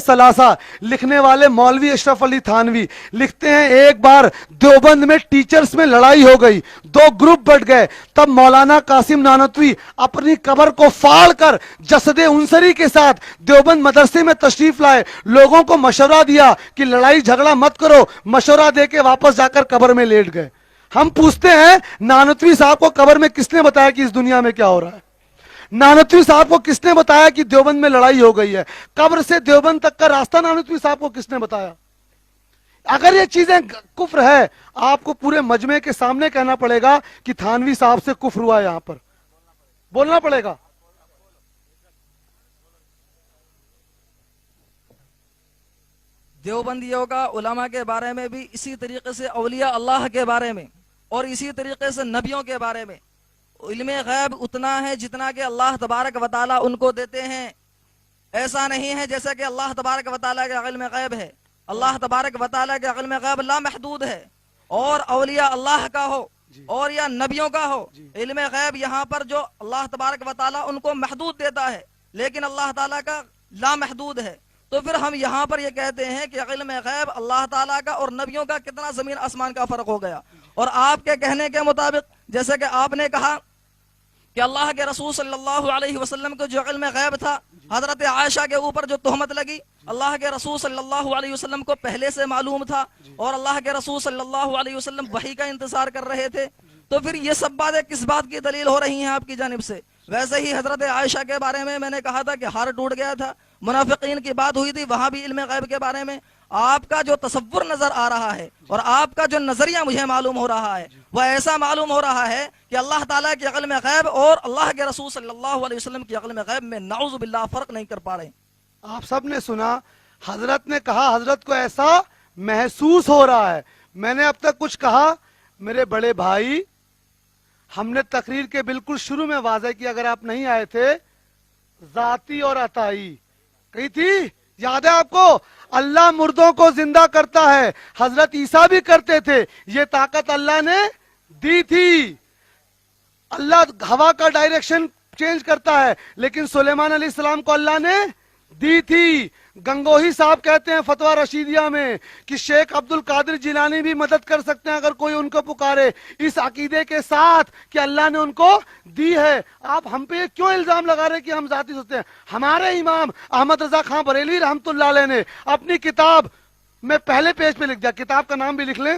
सलासा लिखने वाले मौलवी अशरफ अली थानवी लिखते हैं, एक बार देवबंद में टीचर्स में लड़ाई हो गई, दो ग्रुप बढ़ गए, तब मौलाना कासिम नानतवी अपनी कब्र को फाड़ कर जसदे उनसरी के साथ देवबंद मदरसे में तशरीफ लाए, लोगों को मशवरा दिया कि लड़ाई झगड़ा मत करो, मशवरा दे के वापस जाकर कब्र में लेट गए। हम पूछते हैं नानतवी साहब को कब्र में किसने बताया कि इस दुनिया में क्या हो रहा है? नानतवी साहब को किसने बताया कि देवबंद में लड़ाई हो गई है? कब्र से देवबंद तक का रास्ता नानतवी साहब को किसने बताया? अगर ये चीजें कुफ्र है, आपको पूरे मजमे के सामने कहना पड़ेगा कि थानवी साहब से कुफ्र हुआ, यहां पर बोलना पड़ेगा। देवबंदियों का उलमा के बारे में भी इसी तरीके से औलिया अल्लाह के बारे में और इसी तरीके से नबियों के बारे में इल्मे गैब उतना है जितना कि अल्लाह तबारक व तआला उनको देते हैं। ऐसा नहीं है जैसा कि अल्लाह तबारक व तआला का इल्म गैब है। अल्लाह तबारक व तआला का इल्म गैब लामहदूद है, और औलिया अल्लाह का हो और या नबियों का हो, इल्म गैब यहाँ पर जो अल्लाह तबारक व तआला उनको महदूद देता है, लेकिन अल्लाह ताला का लामहदूद है। तो फिर हम यहाँ पर ये कहते हैं कि इल्म गैब अल्लाह ताला का और नबियों का कितना जमीन आसमान का फर्क हो गया। और आपके कहने के मुताबिक जैसे कि आपने कहा कि अल्लाह के रसूल सल्लल्लाहु अलैहि वसल्लम को जो इल्म गैब था, हजरत आयशा के ऊपर जो तोहमत लगी, अल्लाह के रसूल सल्लल्लाहु अलैहि वसल्लम को पहले से मालूम था और अल्लाह के रसूल सल्लल्लाहु अलैहि वसल्लम वही का इंतजार कर रहे थे। तो फिर ये सब बातें किस बात की दलील हो रही हैं आपकी जानिब से? वैसे ही हजरत आयशा के बारे में मैंने कहा था कि हार टूट गया था, मुनाफिकीन की बात हुई थी, वहां भी इल्म गैब के बारे में आपका जो तसव्वुर नजर आ रहा है और आपका जो नजरिया मुझे मालूम हो रहा है वह ऐसा मालूम हो रहा है कि अल्लाह ताला के इल्म गैब और अल्लाह के रसूल सल्लल्लाहु अलैहि वसल्लम के इल्म गैब में नाउज़ु बिल्लाह फर्क नहीं कर पा रहे। आप सब ने सुना, हजरत ने कहा हजरत को ऐसा महसूस हो रहा है। मैंने अब तक कुछ कहा? मेरे बड़े भाई, हमने तकरीर के बिल्कुल शुरू में वाज़ेह किया, अगर आप नहीं आए थे, जाती और अताई कही थी, याद है आपको? अल्लाह मुर्दों को जिंदा करता है, हजरत ईसा भी करते थे, ये ताकत अल्लाह ने दी थी। अल्लाह हवा का डायरेक्शन चेंज करता है, लेकिन सुलेमान अलैहिस्सलाम को अल्लाह ने दी थी। गंगोही साहब कहते हैं फतवा रशीदिया में कि शेख अब्दुल कादिर जिलानी भी मदद कर सकते हैं अगर कोई उनको पुकारे, इस अकीदे के साथ कि अल्लाह ने उनको दी है। आप हम पे क्यों इल्जाम लगा रहे कि हम जाती सोचते हैं? हमारे इमाम अहमद रजा खां बरेलवी रहमतुल्लाह अलैह ने अपनी किताब में पहले पेज पे लिख दिया, किताब का नाम भी लिख लें,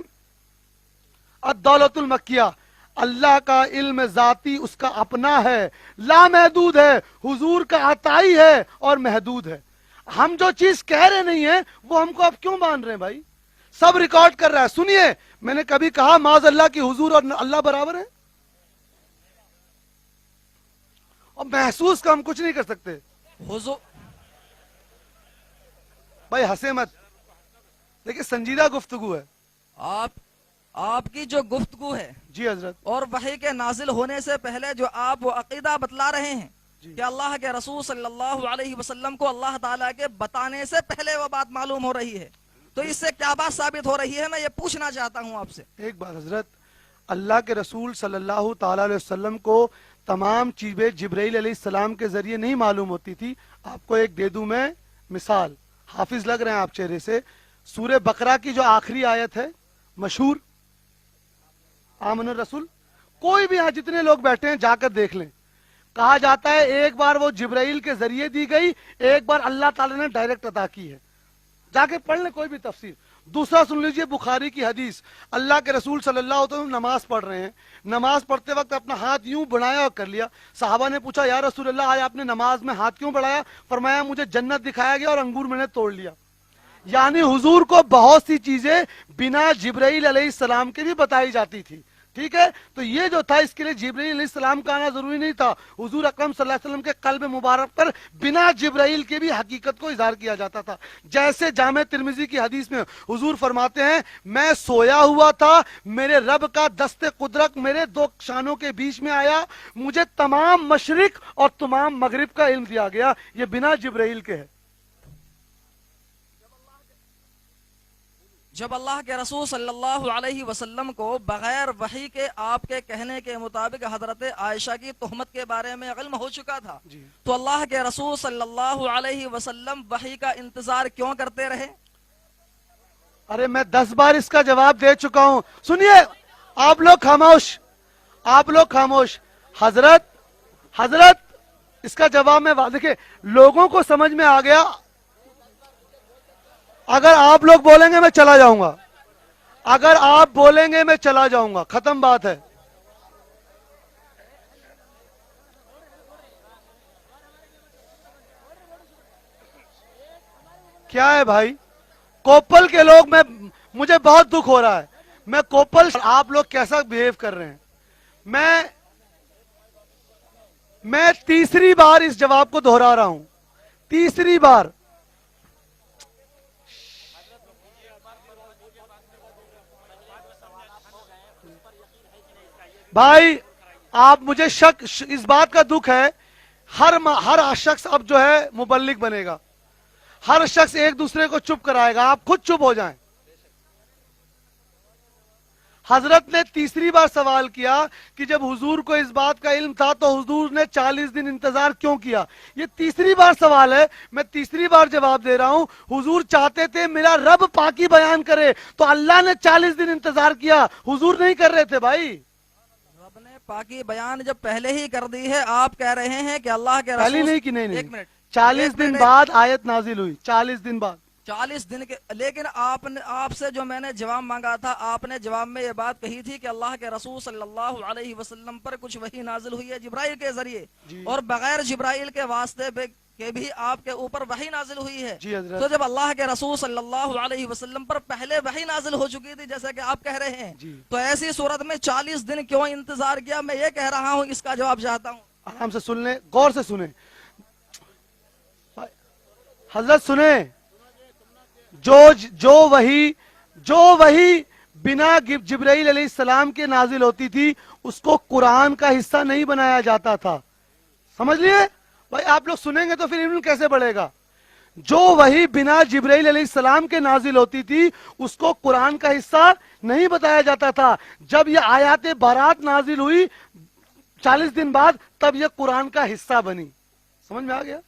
अद-दौलतुल मक्किया, अल्लाह का इल्म जाती उसका अपना है, लामहदूद है, हुजूर का अताई है और महदूद है। हम जो चीज कह रहे नहीं है वो हमको आप क्यों मान रहे हैं भाई? सब रिकॉर्ड कर रहा है। सुनिए, मैंने कभी कहा माज अल्लाह की हुजूर और अल्लाह बराबर है? और महसूस का हम कुछ नहीं कर सकते। हुजूर भाई हंसे मत, देखिए संजीदा गुफ्तगू है। आपकी जो गुफ्तगू है जी हजरत, और वही के नाजिल होने से पहले जो आप वो अकीदा बतला रहे हैं कि अल्लाह के रसूल सल्लल्लाहु अलैहि वसल्लम को अल्लाह ताला के बताने से पहले वो बात मालूम हो रही है, तो इससे क्या बात साबित हो रही है? मैं ये पूछना चाहता हूँ आपसे। एक बात हजरत, अल्लाह के रसूल सल्लल्लाहु ताला अलैहि वसल्लम को तमाम चीजें जिब्राइल अलैहिस्सलाम के जरिए नहीं मालूम होती थी। आपको एक दे दूं मैं मिसाल, हाफिज लग रहे हैं आप चेहरे से। सूरह बकरा की जो आखिरी आयत है मशहूर, आमनुर रसूल, कोई भी यहाँ जितने लोग बैठे हैं जाकर देख लें। कहा जाता है एक बार वो जिब्राइल के जरिए दी गई, एक बार अल्लाह ताला ने डायरेक्ट अता की है। जाके पढ़ लें कोई भी तफसीर। दूसरा सुन लीजिए बुखारी की हदीस, अल्लाह के रसूल सल्लल्लाहु अलैहि वसल्लम नमाज पढ़ रहे हैं, नमाज पढ़ते वक्त अपना हाथ यूं बढ़ाया और कर लिया। सहाबा ने पूछा या रसूल अल्लाह आज आपने नमाज में हाथ क्यों बढ़ाया? फरमाया मुझे जन्नत दिखाया गया और अंगूर मैंने तोड़ लिया। यानी हुजूर को बहुत सी चीजें बिना जिब्राइल अलैहिस्सलाम के भी बताई जाती थी। ठीक है, तो ये जो था इसके लिए जिब्राइल अलैहिस्सलाम का आना जरूरी नहीं था। हुजूर अकरम सल्लल्लाहु अलैहि वसल्लम के कल्ब मुबारक पर बिना जिब्राइल के भी हकीकत को इजहार किया जाता था। जैसे जामे तिर्मिजी की हदीस में हुजूर फरमाते हैं मैं सोया हुआ था, मेरे रब का दस्ते कुदरत मेरे दो शानों के बीच में आया, मुझे तमाम मशरिक और तमाम मगरिब का इल्म दिया गया। ये बिना जिब्राइल के है। जब अल्लाह के रसूल सल्लल्लाहु अलैहि वसल्लम को बगैर वही के आपके कहने के मुताबिक हजरत आयशा की तोहमत के बारे में इल्म हो चुका था, जी। तो अल्लाह के रसूल सल्लल्लाहु अलैहि वसल्लम वही का इंतजार क्यों करते रहे? अरे मैं 10 बार इसका जवाब दे चुका हूं। सुनिए, आप लोग खामोश, आप लोग खामोश। हजरत इसका जवाब मैं देखिए, लोगों को समझ में आ गया। अगर आप लोग बोलेंगे मैं चला जाऊंगा, अगर आप बोलेंगे मैं चला जाऊंगा, खत्म बात है। क्या है भाई, कोपल के लोग, मुझे बहुत दुख हो रहा है। मैं कोपल, आप लोग कैसा बिहेव कर रहे हैं। मैं तीसरी बार इस जवाब को दोहरा रहा हूं, तीसरी बार। भाई आप मुझे इस बात का दुख है, हर शख्स अब जो है मुबल्लिग बनेगा, हर शख्स एक दूसरे को चुप कराएगा। आप खुद चुप हो जाएं। हजरत ने तीसरी बार सवाल किया कि जब हुजूर को इस बात का इल्म था तो हुजूर ने 40 दिन इंतजार क्यों किया। ये तीसरी बार सवाल है, मैं तीसरी बार जवाब दे रहा हूं। हुजूर चाहते थे मेरा रब पाकी बयान करे, तो अल्लाह ने 40 दिन इंतजार किया, हुजूर नहीं कर रहे थे भाई। रब ने पाकी बयान जब पहले ही कर दी है, आप कह रहे हैं कि अल्लाह के पहले रसूल नहीं कि नहीं, एक मिनट, 40 दिन बाद आयत नाजिल हुई, 40 दिन बाद। 40 दिन के, लेकिन आपसे जो मैंने जवाब मांगा था, आपने जवाब में ये बात कही थी कि अल्लाह के रसूल सल्लल्लाहु अलैहि वसल्लम पर कुछ वही नाजिल हुई है जिब्राइल के जरिए, और बगैर जिब्राइल के वास्ते के भी आपके ऊपर वही नाजिल हुई है। जी हजरत। तो जब अल्लाह के रसूल सल्लल्लाहु अलैहि वसल्लम पर पहले वही नाजिल हो चुकी थी जैसा कि आप कह रहे हैं, तो ऐसी सूरत में 40 दिन क्यों इंतजार किया, मैं ये कह रहा हूँ, इसका जवाब चाहता हूँ। आराम से सुन ले, गौर से सुने हजरत, सुने। जो वही बिना जिब्राइल अलैहिस्सलाम के नाजिल होती थी, उसको कुरान का हिस्सा नहीं बनाया जाता था। समझ लिए भाई, आप लोग सुनेंगे तो फिर इल्म कैसे बढ़ेगा। जो वही बिना जिब्राइल अलैहिस्सलाम के नाजिल होती थी, उसको कुरान का हिस्सा नहीं बताया जाता था। जब ये आयाते बारात नाजिल हुई 40 दिन बाद, तब ये कुरान का हिस्सा बनी। समझ में आ गया।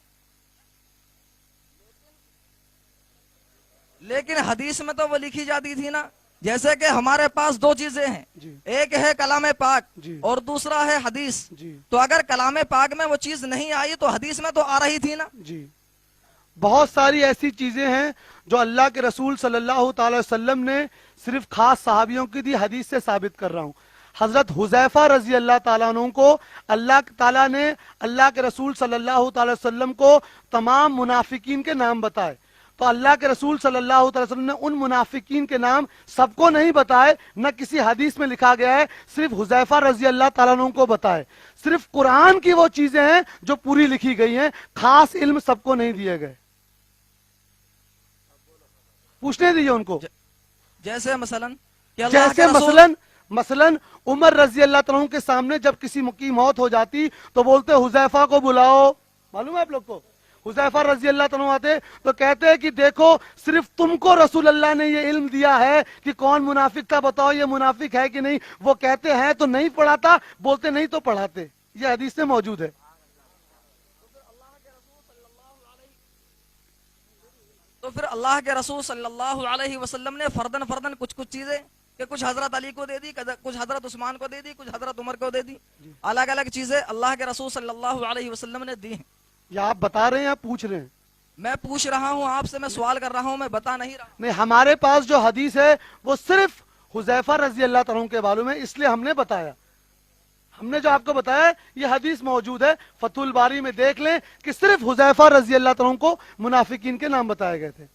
लेकिन हदीस में तो वो लिखी जाती थी ना, जैसे कि हमारे पास दो चीजें हैं, एक है कलाम पाक और दूसरा है हदीस। तो अगर कलाम पाक में वो चीज नहीं आई तो हदीस में तो आ रही थी ना। जी, बहुत सारी ऐसी चीजें हैं जो अल्लाह के रसूल सल्लल्लाहु अलैहि वसल्लम ने सिर्फ खास सहाबियों की दी, हदीस से साबित कर रहा हूं। हजरत हुजैफा रजी अल्लाह ताला अन्हु को अल्लाह ताला ने अल्लाह के रसूल सल्लल्लाहु अलैहि वसल्लम को तमाम मुनाफिकीन के नाम बताए, तो अल्लाह के रसूल सल्लल्लाहु अलैहि वसल्लम ने उन मुनाफिकीन के नाम सबको नहीं बताए, न किसी हदीस में लिखा गया है, सिर्फ हुजैफा रजी अल्लाह ताला अन्हु को बताए। सिर्फ कुरान की वो चीजें हैं जो पूरी लिखी गई हैं, खास इल्म सबको नहीं दिए गए। पूछने दीजिए उनको। जैसे मसलन मसलन उमर रजी अल्लाह ताला अन्हु के सामने जब किसी की मौत हो जाती तो बोलते हुजैफा को बुलाओ। मालूम है आप लोग को, हुजैफा रजी अल्लाह ताला अन्हु आते तो कहते हैं कि देखो सिर्फ तुमको रसूल अल्लाह ने ये इल्म दिया है कि कौन मुनाफिक था, बताओ ये मुनाफिक है कि नहीं। वो कहते हैं तो नहीं पढ़ाता, बोलते नहीं तो पढ़ाते। ये हदीस में मौजूद है। तो फिर अल्लाह के रसूल सल्लल्लाहु अलैहि वसल्लम ने फर्दन फर्दन कुछ चीजें कि कुछ हजरत अली को दे दी, कुछ हजरत उस्मान को दे दी, कुछ हजरत उमर को दे दी, अलग अलग चीजें अल्लाह के रसूल सल्लल्लाहु अलैहि वसल्लम ने दी। या आप बता रहे हैं या पूछ रहे हैं? मैं पूछ रहा हूं आपसे, मैं सवाल कर रहा हूं, मैं बता नहीं रहा। नहीं, हमारे पास जो हदीस है वो सिर्फ हुजैफा रजी अल्लाह ताला के बारे में, इसलिए हमने बताया। हमने जो आपको बताया ये हदीस मौजूद है, फतहुल बारी में देख लें कि सिर्फ हुजैफा रजी अल्लाह ताला को मुनाफिकीन के नाम बताए गए थे।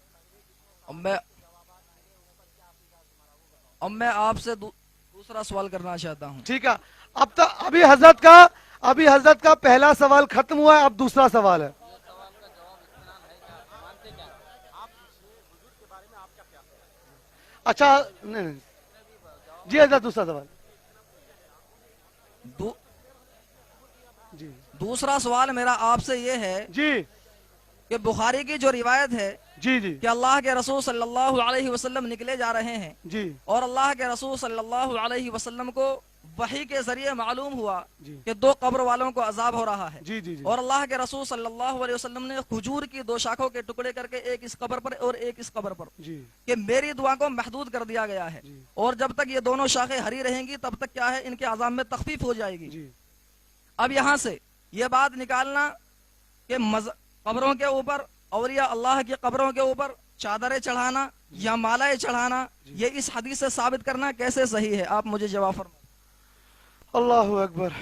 अब मैं आपसे दूसरा सवाल करना चाहता हूं। ठीक है, अब तक अभी हजरत का पहला सवाल खत्म हुआ है, अब दूसरा सवाल है। अच्छा नहीं, जी हजरत दूसरा सवाल। जी दूसरा सवाल मेरा आपसे ये है जी कि बुखारी की जो रिवायत है जी जी कि अल्लाह के रसूल सल्लल्लाहु अलैहि वसल्लम निकले जा रहे हैं जी और अल्लाह के रसूल सल्लल्लाहु अलैहि वसल्लम को वही के जरिए मालूम हुआ जी कि दो कब्र वालों को अजाब हो रहा है। जी जी जी और अल्लाह के रसूल सल्लल्लाहु अलैहि वसल्लम ने खजूर की दो शाखों के टुकड़े करके एक इस कब्र पर और एक इस कब्र पर जी कि मेरी दुआ को महदूद कर दिया गया है जी और जब तक ये दोनों शाखें हरी रहेंगी तब तक क्या है, इनके अजाब में तखफीफ हो जाएगी। जी अब यहाँ से ये बात निकालना कि कब्रों के ऊपर औलिया अल्लाह की कब्रों के ऊपर चादरें चढ़ाना या मालाएं चढ़ाना, ये इस हदीस से साबित करना कैसे सही है, आप मुझे जवाब फरमाइए। अल्लाहु अकबर।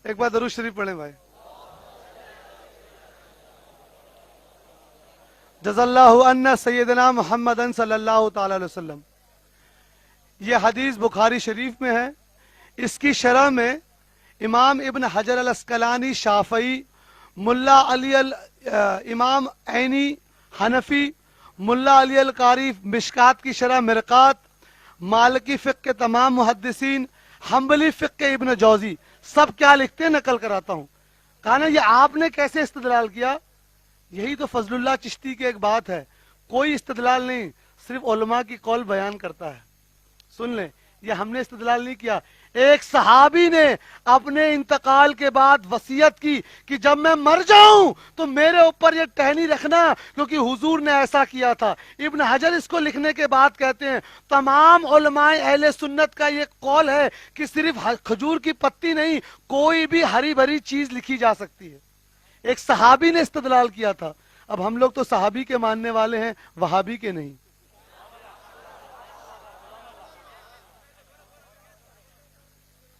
एक बार दरूद शरीफ पढ़े भाई। जज़ल्लाहु अन्ना सय्यदना मुहम्मदन सल्लल्लाहु ताला अलैहि वसल्लम। ये हदीस बुखारी शरीफ में है। इसकी शरह में इमाम इब्न हजर अल अस्कलानी शाफई, मुल्ला अली इमाम ऐनी हनफी, मुल्ला अली अल कारी मिशकात की शरह मिरकात, मालिकी फिक़्ह के तमाम मुहद्दिसीन, हम्बली फिक़्ह के इब्न जौजी, सब क्या लिखते हैं, नकल कराता हूँ। कहा ना ये आपने कैसे इस्तेदलाल किया। यही तो फजलुल्लाह चिश्ती की एक बात है, कोई इस्तेदलाल नहीं, सिर्फ उलमा की कौल बयान करता है। सुन ले, ये हमने इस्तेदलाल नहीं किया। एक सहाबी ने अपने इंतकाल के बाद वसीयत की कि जब मैं मर जाऊं तो मेरे ऊपर ये टहनी रखना, क्योंकि हुजूर ने ऐसा किया था। इब्न हजर इसको लिखने के बाद कहते हैं तमाम उलमाए अहले सुन्नत का ये कौल है कि सिर्फ खजूर की पत्ती नहीं, कोई भी हरी भरी चीज लिखी जा सकती है। एक सहाबी ने इस्तेदलाल किया था। अब हम लोग तो सहाबी के मानने वाले हैं, वहाबी के नहीं।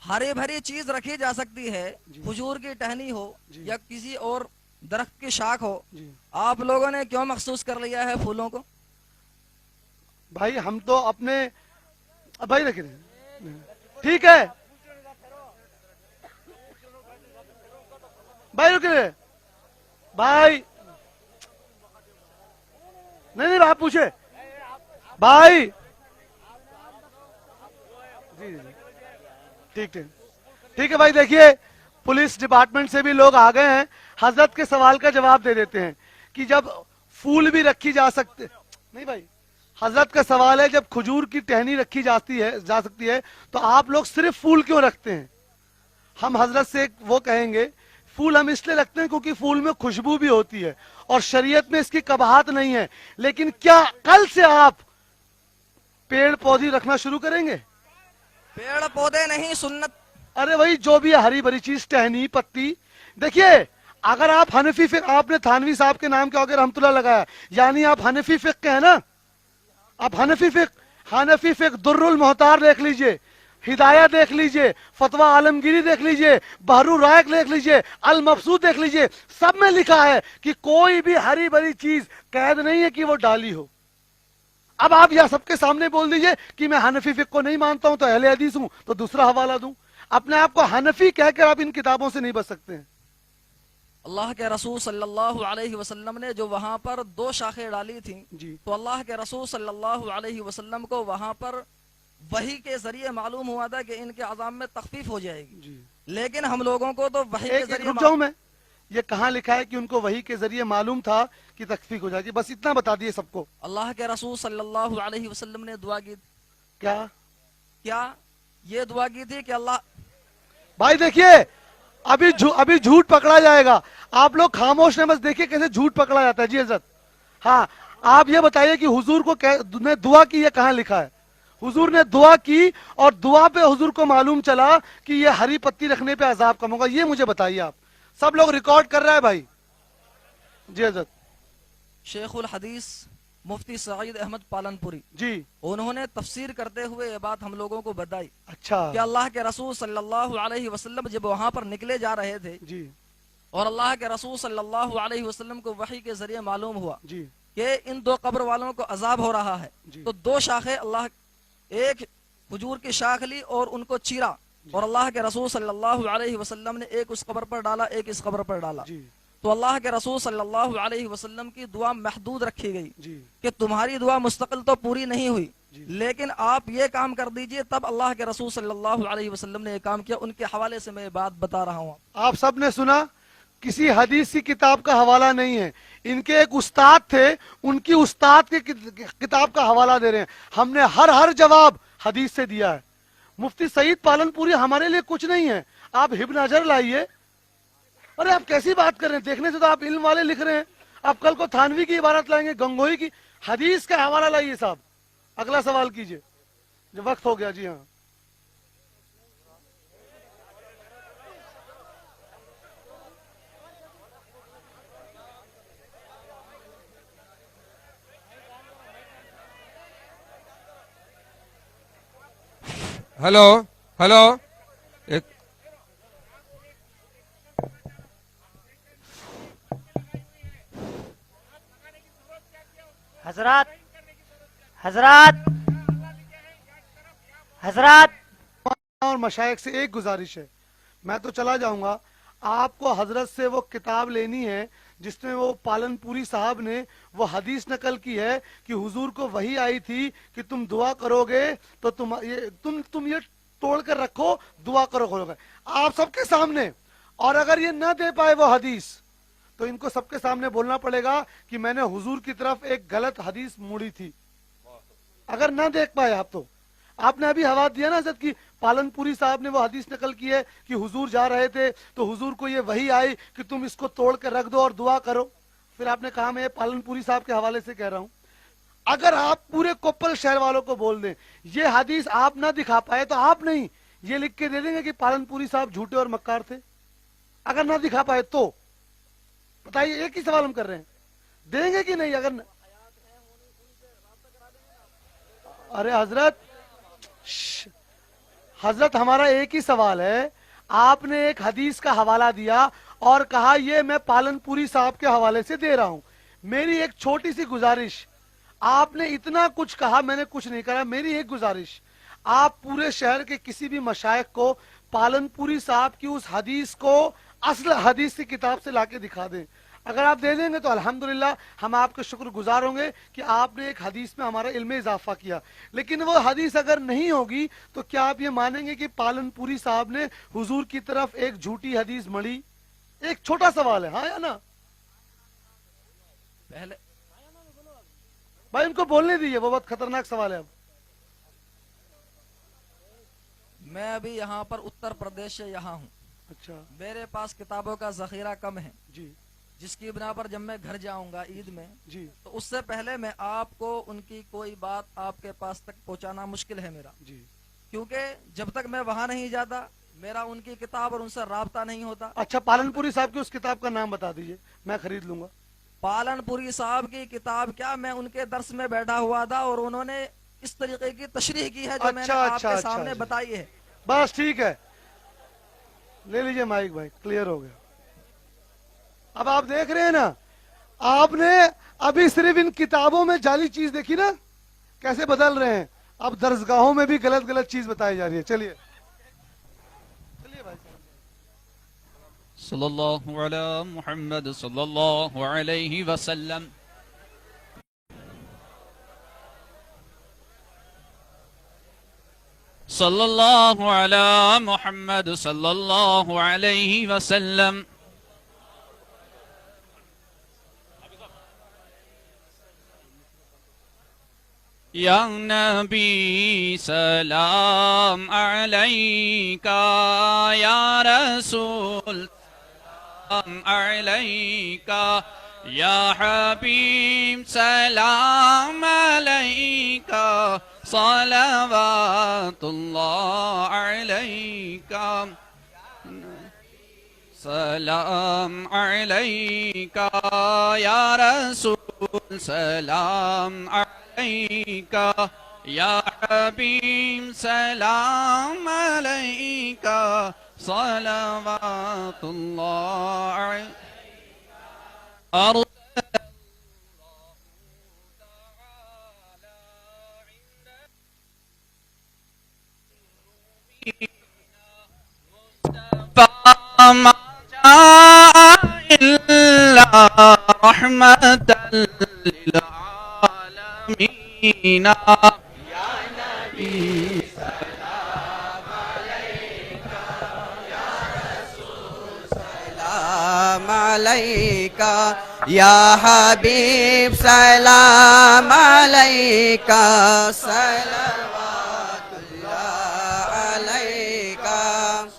हरी भरी चीज रखी जा सकती है, खजूर की टहनी हो या किसी और दरख्त की शाख हो। आप लोगों ने क्यों मखसूस कर लिया है फूलों को? भाई हम तो अपने भाई रख रहे, ठीक है भाई, रुक रहे भाई, नहीं नहीं आप पूछे भाई। जी जी ठीक ठीक ठीक है भाई। देखिए पुलिस डिपार्टमेंट से भी लोग आ गए हैं, हजरत के सवाल का जवाब दे देते हैं कि जब फूल भी रखी जा सकते, नहीं भाई हजरत का सवाल है जब खजूर की टहनी रखी जा सकती है तो आप लोग सिर्फ फूल क्यों रखते हैं। हम हजरत से वो कहेंगे फूल हम इसलिए रखते हैं क्योंकि फूल में खुशबू भी होती है और शरीयत में इसकी कबाहत नहीं है। लेकिन क्या कल से आप पेड़ पौधे रखना शुरू करेंगे? पेड़ पौधे नहीं, सुन्नत। अरे भाई जो भी है हरी भरी चीज, टहनी पत्ती। देखिए अगर आप हनफी फिक, आपने थानवी साहब के नाम के आगे रहमतुल्लाह लगाया, यानी आप हनफी फिक के हैं ना। आप हनफी फिक दुर्रुल मोहतार देख लीजिए, हिदायत देख लीजिए, फतवा आलमगीरी देख लीजिए, बहरू रायक देख लीजिए, अल मबसूद देख लीजिए, सब में लिखा है कि कोई भी हरी भरी चीज कैद नहीं है कि वो डाली हो। अब आप यह सबके सामने बोल दीजिए कि मैं हनफी फिक को नहीं मानता हूं तो अहले हदीस हूं, तो दूसरा हवाला दूं। अपने आप को हनफी कहकर आप इन किताबों से नहीं बच सकते हैं। अल्लाह के रसूल सल्लल्लाहु अलैहि वसल्लम ने जो वहां पर दो शाखें डाली थी, तो अल्लाह के रसूल सल्लल्लाहु अलैहि वसल्लम को वहां पर वही के जरिए मालूम हुआ था कि इनके अजाब में तखफीफ हो जाएगी। लेकिन हम लोगों को तो वही के जरिए रुक जाऊं मैं, ये कहाँ लिखा है कि उनको वही के जरिए मालूम था कि तखफीफ हो जाएगी? बस इतना बता दिए सबको। अल्लाह के रसूल सल्लल्लाहु अलैहि वसल्लम ने दुआ की। क्या ये दुआ की थी कि अल्लाह, भाई देखिए अभी झूठ पकड़ा जाएगा। आप लोग खामोश हैं, बस देखिए कैसे झूठ पकड़ा जाता है। जी हजरत, हाँ आप ये बताइए कि हुजूर को ने दुआ की, ये कहाँ लिखा है? हुजूर ने दुआ की और दुआ पे हुजूर को मालूम चला कि ये हरी पत्ती रखने पे अजाब कम होगा, ये मुझे बताइए आप। सब लोग रिकॉर्ड कर रहा है भाई। जी हजरत। शेखुल हदीस मुफ्ती सईद अहमद पालनपुरी जी, उन्होंने तफसीर करते हुए ये बात हम लोगों को बताई। अच्छा। कि अल्लाह के रसूल सल्लल्लाहु अलैहि वसल्लम जब वहां पर निकले जा रहे थे जी, और अल्लाह के रसूल सल्लल्लाहु अलैहि वसल्लम को वही के जरिए मालूम हुआ जी, कि इन दो कब्र वालों को अजाब हो रहा है, तो दो शाखें अल्लाह, एक खजूर की शाख ली और उनको चीरा और अल्लाह के रसूल सल्लल्लाहु अलैहि वसल्लम ने एक उस कब्र पर डाला, एक इस कब्र पर डाला। तो अल्लाह के रसूल सल्लल्लाहु अलैहि वसल्लम की दुआ महदूद रखी गई कि तुम्हारी दुआ मुस्तकिल तो पूरी नहीं हुई, लेकिन आप ये काम कर दीजिए। तब अल्लाह के रसूल सल्लल्लाहु अलैहि वसल्लम ने ये काम किया। उनके हवाले से मैं बात बता रहा हूँ। आप सब ने सुना, کسی حدیث کی کتاب کا حوالہ نہیں ہے. ان کے ایک استاد تھے, ان کی استاد کے کتاب کا حوالہ دے رہے ہیں. ہم نے ہر جواب حدیث سے دیا ہے. مفتی سعید پالن پوری ہمارے لیے کچھ نہیں ہے. آپ ابن حجر لائیے. ارے آپ کیسی بات کر رہے ہیں؟ دیکھنے سے تو آپ علم والے لکھ رہے ہیں. آپ کل کو تھانوی کی عبارت لائیں گے, گنگوئی کی. حدیث کا حوالہ لائیے صاحب. اگلا سوال کیجئے. جو وقت ہو گیا. جی ہاں, ہلو ہلو ایک حضرات حضرات حضرات اور مشائخ سے ایک گزارش ہے, میں تو چلا جاؤں گا. آپ کو حضرت سے وہ کتاب لینی ہے جس میں وہ پالن پوری صاحب نے وہ حدیث نقل کی ہے کہ حضور کو وحی آئی تھی کہ تم دعا کرو گے تو تم یہ توڑ کر رکھو, دعا کرو گے آپ سب کے سامنے. اور اگر یہ نہ دے پائے وہ حدیث تو ان کو سب کے سامنے بولنا پڑے گا کہ میں نے حضور کی طرف ایک غلط حدیث موڑی تھی. اگر نہ دیکھ پائے آپ تو, آپ نے ابھی حوالہ دیا نا حضرت کی پالن پوری صاحب نے وہ حدیث نقل کی ہے کہ حضور جا رہے تھے تو حضور کو یہ وحی آئی کہ تم اس کو توڑ کے رکھ دو اور دعا کرو. پھر آپ نے کہا میں پالن پوری صاحب کے حوالے سے کہہ رہا ہوں. اگر آپ پورے کوپل شہر والوں کو بول دیں یہ حدیث آپ نہ دکھا پائے تو آپ نہیں یہ لکھ کے دے دیں گے کہ پالن پوری صاحب جھوٹے اور مکار تھے. اگر نہ دکھا پائے تو بتائیے, ایک ہی سوال ہم کر رہے ہیں, دیں گے کہ نہیں؟ اگر ارے حضرت ہمارا ایک ہی سوال ہے. آپ نے ایک حدیث کا حوالہ دیا اور کہا یہ میں پالن پوری صاحب کے حوالے سے دے رہا ہوں. میری ایک چھوٹی سی گزارش, آپ نے اتنا کچھ کہا, میں نے کچھ نہیں کہا. میری ایک گزارش, آپ پورے شہر کے کسی بھی مشائخ کو پالن پوری صاحب کی اس حدیث کو اصل حدیث کی کتاب سے لا کے دکھا دیں. اگر آپ دے دیں گے تو الحمدللہ ہم آپ کے شکر گزار ہوں گے کہ آپ نے ایک حدیث میں ہمارا علم اضافہ کیا. لیکن وہ حدیث اگر نہیں ہوگی تو کیا آپ یہ مانیں گے کہ پالن پوری صاحب نے حضور کی طرف ایک جھوٹی حدیث مڑی؟ ایک چھوٹا سوال ہے, ہاں یا نا؟ پہلے بھائی ان کو بولنے دیجیے, وہ بہت خطرناک سوال ہے. اب میں ابھی یہاں پر اتر پردیش سے یہاں ہوں. اچھا میرے پاس کتابوں کا ذخیرہ کم ہے, جی جس کی بنا پر جب میں گھر جاؤں گا عید میں جی تو اس سے پہلے میں آپ کو ان کی کوئی بات آپ کے پاس تک پہنچانا مشکل ہے میرا, جی. کیونکہ جب تک میں وہاں نہیں جاتا میرا ان کی کتاب اور ان سے رابطہ نہیں ہوتا. اچھا پالن پوری صاحب کی اس کتاب کا نام بتا دیجیے, میں خرید لوں گا. پالن پوری صاحب کی کتاب کیا, میں ان کے درس میں بیٹھا ہوا تھا اور انہوں نے اس طریقے کی تشریح کی ہے جو میں نے آپ کے سامنے بتائی ہے. بس ٹھیک ہے, لے لیجیے مائک بھائی, کلیئر ہو گیا. اب آپ دیکھ رہے ہیں نا, آپ نے ابھی صرف ان کتابوں میں جعلی چیز دیکھی نا کیسے بدل رہے ہیں. اب درسگاہوں میں بھی غلط چیز بتائی جا رہی ہے. چلیے بھائی صلی اللہ علی محمد صلی اللہ علیہ وسلم. صلی اللہ علی محمد صلی اللہ علیہ وسلم. یا نبی سلام علیکہ, یا رسول سلام علیکہ, یا حبیب سلام علیکہ, صلوات اللہ علیکہ, سلام علیکہ, یا رسول سلام علیکہ, یا حبیب سلام علیکہ, صلوات اللہ علیکہ. ما جاء إلا رحمة للعالمين. يا نبي سلام عليك, يا رسول سلام علیکہ یا حبیب سلام علیکہ صلوات اللہ علیکہ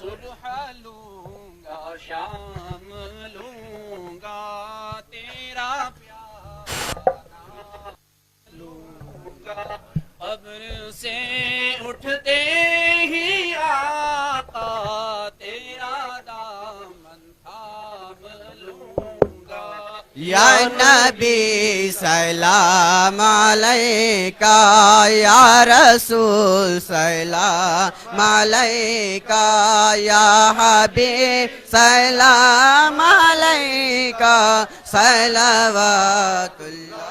صبح لوں گا شام لوں گا تیرا پیار لوں گا قبر سے اٹھتے ہی آقا تیرا دامن تھام لوں گا یا نبی سلام علیکہ یا رسول سلام علیکہ یا حبیب سلام علیکہ صلوات اللہ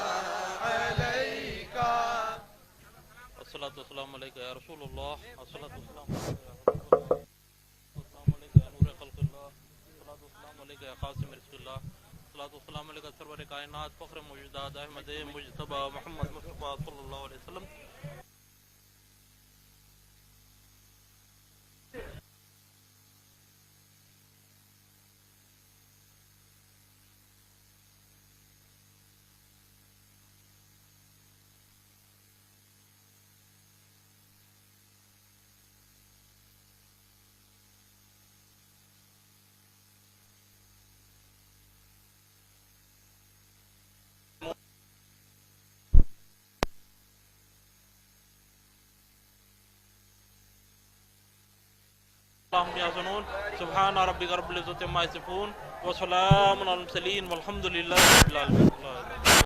علیکہ الصلاة والسلام علیکہ یا رسول اللہ الصلاة والسلام علیکہ یا نور خلق اللہ الصلاة والسلام علیکہ یا قاسم رزق اللہ الصلاة والسلام علیکہ سرور کائنات فخر موجودات احمد مجتبی محمد مصطفیٰ صلی اللہ علیہ وسلم اللهم يحزنون سبحان ربك رب العزة عما يصفون وسلام على المرسلين والحمد لله رب العالمين